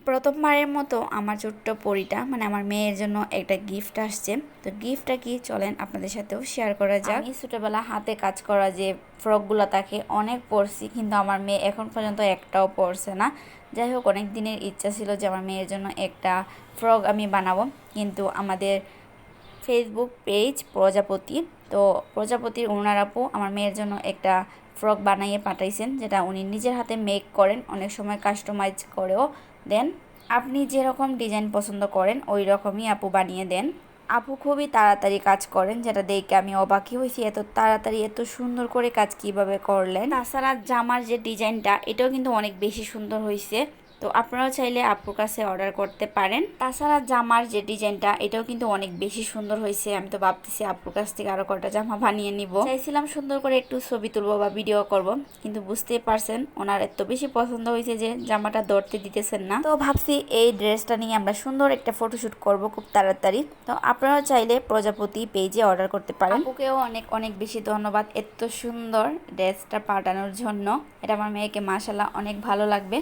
প্রথমবারের মতো আমার ছোট্ট পরিটা মানে আমার মেয়ের জন্য একটা গিফট আসছে। তো গিফটটা কি চলেন আপনাদের সাথেও শেয়ার করা যাক। আমি ছোটোবেলা হাতে কাজ করা যে ফ্রকগুলো তাকে অনেক পরছি, কিন্তু আমার মেয়ে এখন পর্যন্ত একটাও পরছে না। যাই হোক, অনেক দিনের ইচ্ছা ছিল যে আমার মেয়ের জন্য একটা ফ্রক আমি বানাবো, কিন্তু আমাদের ফেসবুক পেজ প্রজাপতি, তো প্রজাপতির ওনার আপু আমার মেয়ের জন্য একটা ফ্রক বানিয়ে পাঠাইছেন, যেটা উনি নিজের হাতে মেক করেন, অনেক সময় কাস্টমাইজ করেও দেন। আপনি যেরকম ডিজাইন পছন্দ করেন ওই রকমই আপু বানিয়ে দেন। আপু খুবই তাড়াতাড়ি কাজ করেন, যেটা দেখে আমি অবাকই হয়েছি, এত তাড়াতাড়ি এত সুন্দর করে কাজ কিভাবে করলেন। তাছাড়া জামার যে ডিজাইনটা এটাও কিন্তু অনেক বেশি সুন্দর হয়েছে। তো আপনারাও চাইলে আপুর কাছে অর্ডার করতে পারেন। তাছাড়া জামার যে ডিজাইনটা এটাও কিন্তু অনেক বেশি সুন্দর হয়েছে। আমি তো ভাবতেছি আপুর কাছ থেকে আরো কটা জামা বানিয়ে নিব। চাইছিলাম সুন্দর করে একটু ছবি তুলবো বা ভিডিও করব, কিন্তু বুঝতেই পারছেন ওনার এত বেশি পছন্দ হয়েছে যে জামাটা ধরতে দিতেছেন না। তো ভাবছি এই ড্রেসটা নিয়ে আমরা সুন্দর একটা ফটোশুট করব খুব তাড়াতাড়ি। তো আপনারাও চাইলে প্রজাপতি পেজে অর্ডার করতে পারেন। আপুকেও অনেক অনেক বেশি ধন্যবাদ এত সুন্দর ড্রেসটা পাঠানোর জন্য। এটা আমার মেয়েকে মাশাআল্লাহ অনেক ভালো লাগবে।